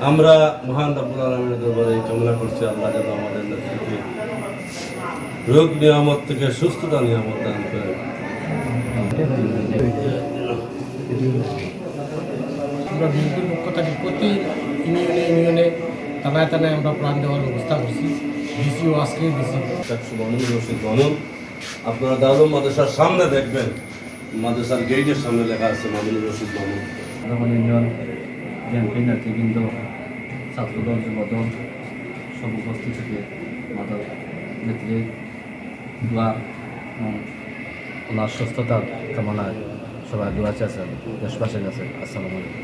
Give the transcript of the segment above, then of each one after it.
আমরা মহান রব্বুল আলামিনের দরবারে কামনা করছি আল্লাহ যেন আমাদের নেতৃত্বে রোগ নিয়ামত থেকে সুস্থতা নিয়ামত দান করেন। আমরা বিএনপির পক্ষ থেকে প্রতি ইউনিয়নে থানায় আমরা প্রাণ দেওয়ার ব্যবস্থা করছি। ডিসিও আজকে ডিসি মামুন রশিদ মামুন, আপনারা দারুল মাদ্রাসার সামনে দেখবেন, মাদ্রাসার গেটের সামনে লেখা আছে মামুন রশিদ মামুন। ইউনিয়ন বিএনপি নেতৃবৃন্দ, ছাত্রদল, যুবদল সব উপস্থিত থেকে মাদক নেত্রী দোয়া ওনার সুস্থতার কামনায় সবাই দোয়া চাচ্ছেন দেশবাসীর কাছে। আসসালামু আলাইকুম।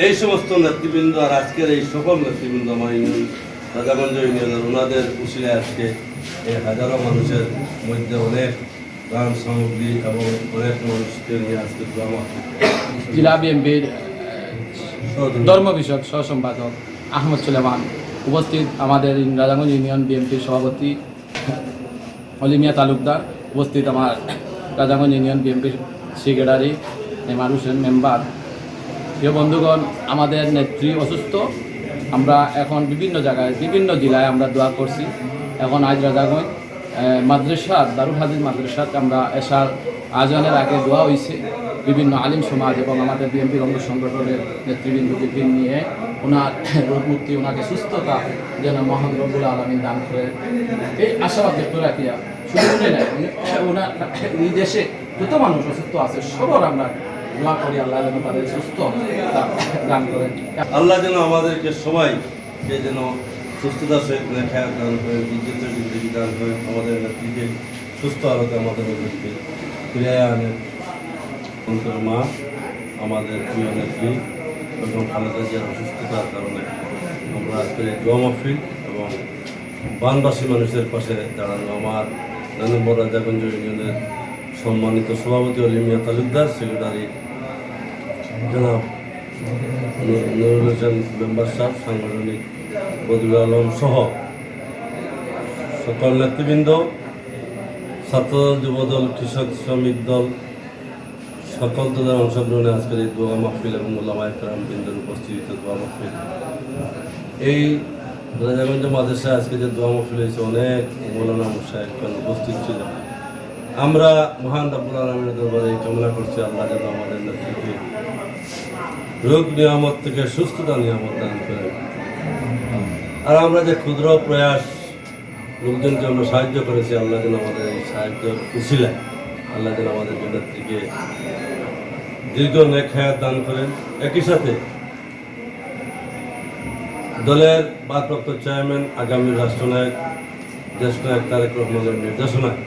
এই সমস্ত নেতৃবৃন্দ আর আজকের এই সকল নেতৃবৃন্দ আমার ইউনিয়ন রাজাগঞ্জ ইউনিয়নের ওনাদের উশিলায় আজকে এই হাজারো মানুষের মধ্যে অনেক দান সামগ্রী এবং অনেক মানুষকে নিয়ে আজকে জেলা বিএনপির ধর্ম বিষয়ক সহ সম্পাদক আহমদ সুলেমান উপস্থিত, আমাদের রাজাগঞ্জ ইউনিয়ন বিএনপির সভাপতি অলিমিয়া তালুকদার উপস্থিত, আমার রাজাগঞ্জ ইউনিয়ন বিএনপির সেক্রেটারি এমআর হোসেন মেম্বার। প্রিয় বন্ধুগণ, আমাদের নেত্রী অসুস্থ। আমরা এখন বিভিন্ন জায়গায় বিভিন্ন জেলায় আমরা দোয়া করছি। এখন আজ রাজাগঞ্জ মাদ্রাসার দারুল হাদিস মাদ্রাসাত আমরা এশার আজানের আগে দোয়া হয়েছে। বিভিন্ন আলিম সমাজ এবং আমাদের বিএনপির অঙ্গ সংগঠনের নেতৃবৃন্দকে নিয়ে ওনার রোগমুক্তি, ওনাকে সুস্থতা যেন মহান রব্বুল আলামিন দান করে এই আশাবাদ ব্যক্ত রাখিয়া শুধু ওনার এই দেশে যত মানুষ অসুস্থ আছে সবার আমরা দোয়া করি আল্লাহ যেন তাদের সুস্থ দান করেন। আল্লাহ যেন আমাদেরকে সবাই যেন সুস্থতার সহিত খায়াত দান করেন, ইজ্জতের জিন্দগি দান করেন, আমাদের নেত্রীকে সুস্থ আলোতে আমাদের নেত্রীকে ফিরে আনেন। অন্তর মা আমাদের প্রিয় নেত্রী এবং খালেদা জিয়ার অসুস্থতার কারণে আমরা আজকে দোয়া মাহফিল এবং বানবাসী মানুষের পাশে দাঁড়ানো আমার 9 নম্বর রাজাগঞ্জ ইউনিয়নের সম্মানিত সভাপতি অলিমিয়া তালুকদার, সেক্রেটারি জনাব নুরুল হোসেন মেম্বার সাহেব, সাংগঠনিক বদরুল আলম সহ সকল নেতৃবৃন্দ, ছাত্রদল, যুবদল, কৃষক শ্রমিক দল সকল দলের অংশগ্রহণে আজকের এই দোয়া মাহফিল এবং ওলামায়ে কেরাম বৃন্দের উপস্থিত দোয়া মাহফিল। এই রাজাগঞ্জ মাদ্রাসায় আজকে যে দোয়া মাহফিল হয়েছে অনেক মৌলানা মুশায়েখগণ উপস্থিত ছিল। আমরা মহান রব্বুল আলামিনের দরবারে কামনা করছি আল্লাহ যেন আমাদের নেতৃত্বে রোগ নিয়ামত থেকে সুস্থতা নিয়ামত দান করেন। আর আমরা যে ক্ষুদ্র প্রয়াস লোকজনকে আমরা সাহায্য করেছি, আল্লাহ যেন আমাদের এই সাহায্য উশিলায় আল্লাহ যেন আমাদের নেত্রীকে দীর্ঘ নেক হায়াত দান করেন। একই সাথে দলের ভারপ্রাপ্ত চেয়ারম্যান, আগামী রাষ্ট্রনায়ক, দেশনায়ক তারেক রহমানের নির্দেশনায়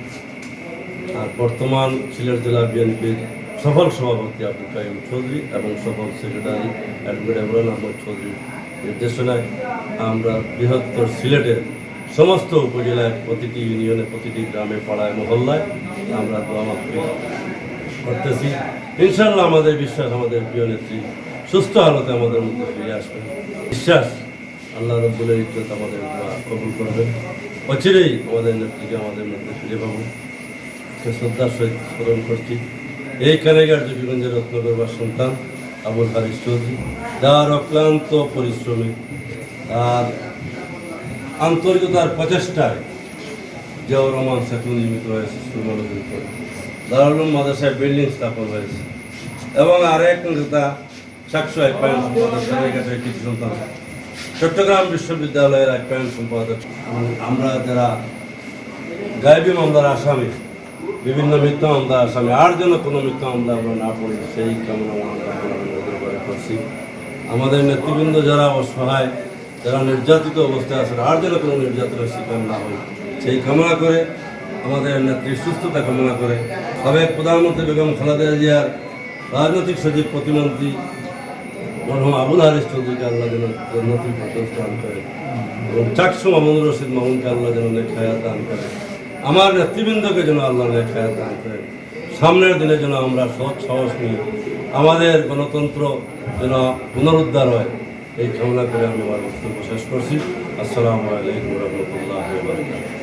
আর বর্তমান সিলেট জেলা বিএনপির সফল সভাপতি আব্দুল কাইম চৌধুরী এবং সফল সেক্রেটারি অ্যাডভোকেট ইমরান আহমদ চৌধুরীর নির্দেশনায় আমরা বৃহত্তর সিলেটের সমস্ত উপজেলায় প্রতিটি ইউনিয়নে, প্রতিটি গ্রামে, পাড়ায়, মহল্লায় আমরা দোয়া মাহফিল করতেছি। ইনশাআল্লাহ আমাদের বিশ্বাস আমাদের প্রিয় নেত্রী সুস্থ হালতে আমাদের মধ্যে ফিরে আসবেন। বিশ্বাস আল্লাহ রব্বুল ইজ্জত আমাদের দোয়া কবুল করবেন। অচিরেই আমাদের নেত্রীকে আমাদের মধ্যে ফিরে পাবো। শ্রদ্ধার সহিত স্মরণ করছি এই কানেগার জকিগঞ্জের রত্নগর্বার সন্তান আবুল হারিস চৌধুরী, যার অক্লান্ত পরিশ্রমী আর আন্তরিকতার প্রচেষ্টায় জিয়াউর রহমান সেতু নির্মিত হয়েছে সুমনগরী করে, দারুল উলুম মাদ্রাসায় বিল্ডিং স্থাপন হয়েছে এবং আরেক নেতা সাকসু আপ্যায়ন সম্পাদক কৃতি সন্তান চট্টগ্রাম বিশ্ববিদ্যালয়ের আপ্যায়ন সম্পাদক। আমরা যারা গায়েবী মামলার আসামি, বিভিন্ন মিথ্যা মামলা আসামি, আর যেন কোনো মিথ্যা মামলা আমরা না পড়ি সেই কামনা আমরা করছি। আমাদের নেতৃবৃন্দ যারা অসহায়, যারা নির্যাতিত অবস্থায় আছেন, আর যেন কোনো নির্যাতনের শিকার না হয় সেই কামনা করে, আমাদের নেত্রীর সুস্থতা কামনা করে, সাবেক প্রধানমন্ত্রী বেগম খালেদা জিয়ার রাজনৈতিক সচিব প্রতিমন্ত্রী মরহুম আবুল হারিস চৌধুরীকে আল্লাহ যেন জান্নাতুল ফেরদৌস দান করে এবং চাকসু মামুন রশিদ মামুনকে আল্লাহ যেন নেক হায়াত দান করে, আমার নেতৃবৃন্দকে যেন আল্লাহ নেক হায়াত দান করে। সামনের দিনে যেন আমরা সৎ সাহস নিয়ে আমাদের গণতন্ত্র যেন পুনরুদ্ধার হয় এই কামনা করে আমি আমার বক্তব্য শেষ করছি। আসসালামু আলাইকুম রহমতুল্লাহি ওয়া বারাকাতুহু।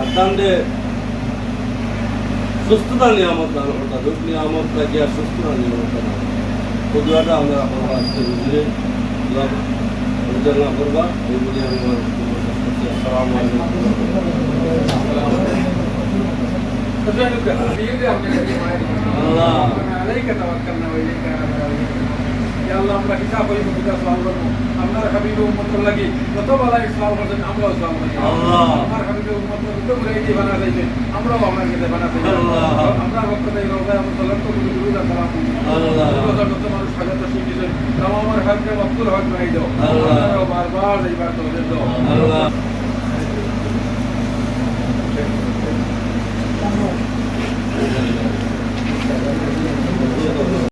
আর দান্ডে সুস্থতা নিয়ামত দান করতা দুঃখ নিয়ামত লাগিয়া সুস্থতা নিয়ামত দান তো দুয়াটা আমরা আপনারা আজকে বুঝলে পরিচালনা করবা এই বলে আমি আমার আসসালামু আলাইকুম আল্লাহ عليك توكلنا واليك انبنا يا الله আমরা হিসাব করি কবিতা সালাম করব আপনার হাবিব উম্মত লাগি যত বলা ইসলাম করছেন আমরাও ইসলাম করি আল্লাহ আমার হাবিব উম্মত যত করে এই বানা যাইছে আমরাও আপনার কাছে বানা যাইছে আল্লাহ আমরা বক্ত দেই রোজায় আমরা সালাম করব দুরুদ সালাম আল্লাহ যত মানুষ স্বাগত শিখিছেন নাম আমার হাবিব আব্দুল হক নাই দাও আল্লাহ বারবার এইবার তো দাও আল্লাহ